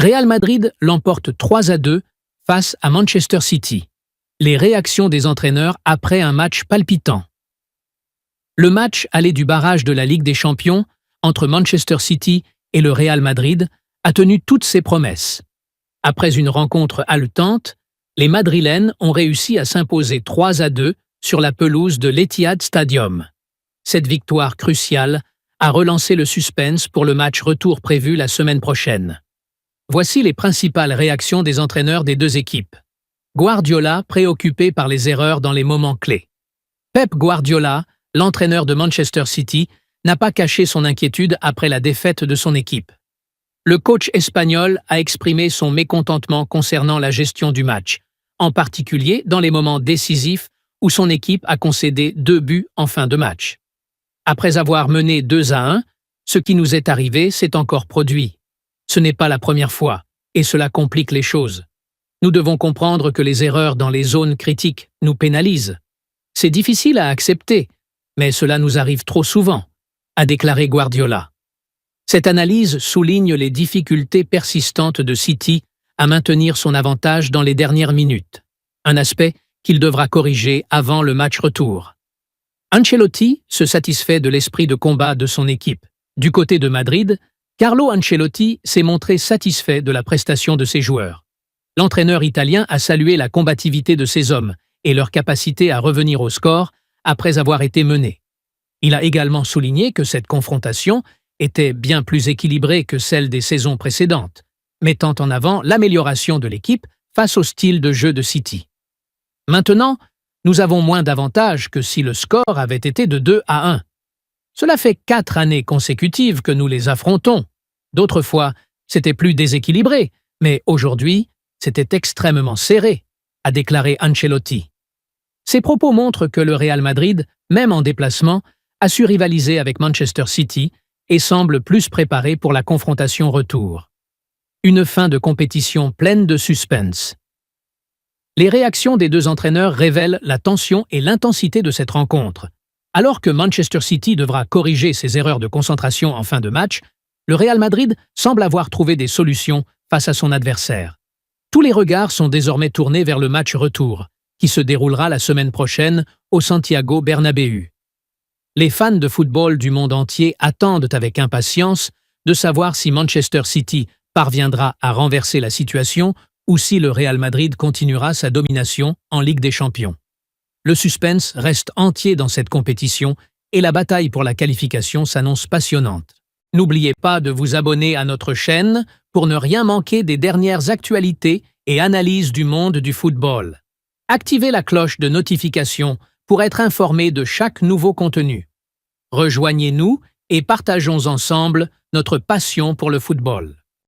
Real Madrid l'emporte 3-2 face à Manchester City. Les réactions des entraîneurs après un match palpitant. Le match aller du barrage de la Ligue des Champions entre Manchester City et le Real Madrid a tenu toutes ses promesses. Après une rencontre haletante, les Madrilènes ont réussi à s'imposer 3-2 sur la pelouse de l'Etihad Stadium. Cette victoire cruciale a relancé le suspense pour le match retour prévu la semaine prochaine. Voici les principales réactions des entraîneurs des deux équipes. Guardiola préoccupé par les erreurs dans les moments clés. Pep Guardiola, l'entraîneur de Manchester City, n'a pas caché son inquiétude après la défaite de son équipe. Le coach espagnol a exprimé son mécontentement concernant la gestion du match, en particulier dans les moments décisifs où son équipe a concédé 2 buts en fin de match. Après avoir mené 2-1, ce qui nous est arrivé s'est encore produit. Ce n'est pas la première fois, et cela complique les choses. Nous devons comprendre que les erreurs dans les zones critiques nous pénalisent. C'est difficile à accepter, mais cela nous arrive trop souvent, a déclaré Guardiola. Cette analyse souligne les difficultés persistantes de City à maintenir son avantage dans les dernières minutes, un aspect qu'il devra corriger avant le match retour. Ancelotti se satisfait de l'esprit de combat de son équipe. Du côté de Madrid, Carlo Ancelotti s'est montré satisfait de la prestation de ses joueurs. L'entraîneur italien a salué la combativité de ses hommes et leur capacité à revenir au score après avoir été menés. Il a également souligné que cette confrontation était bien plus équilibrée que celle des saisons précédentes, mettant en avant l'amélioration de l'équipe face au style de jeu de City. Maintenant, nous avons moins d'avantages que si le score avait été de 2-1. Cela fait 4 années consécutives que nous les affrontons. D'autres fois, c'était plus déséquilibré, mais aujourd'hui, c'était extrêmement serré, a déclaré Ancelotti. Ces propos montrent que le Real Madrid, même en déplacement, a su rivaliser avec Manchester City et semble plus préparé pour la confrontation retour. Une fin de compétition pleine de suspense. Les réactions des deux entraîneurs révèlent la tension et l'intensité de cette rencontre. Alors que Manchester City devra corriger ses erreurs de concentration en fin de match, le Real Madrid semble avoir trouvé des solutions face à son adversaire. Tous les regards sont désormais tournés vers le match retour, qui se déroulera la semaine prochaine au Santiago Bernabéu. Les fans de football du monde entier attendent avec impatience de savoir si Manchester City parviendra à renverser la situation ou si le Real Madrid continuera sa domination en Ligue des Champions. Le suspense reste entier dans cette compétition et la bataille pour la qualification s'annonce passionnante. N'oubliez pas de vous abonner à notre chaîne pour ne rien manquer des dernières actualités et analyses du monde du football. Activez la cloche de notification pour être informé de chaque nouveau contenu. Rejoignez-nous et partageons ensemble notre passion pour le football.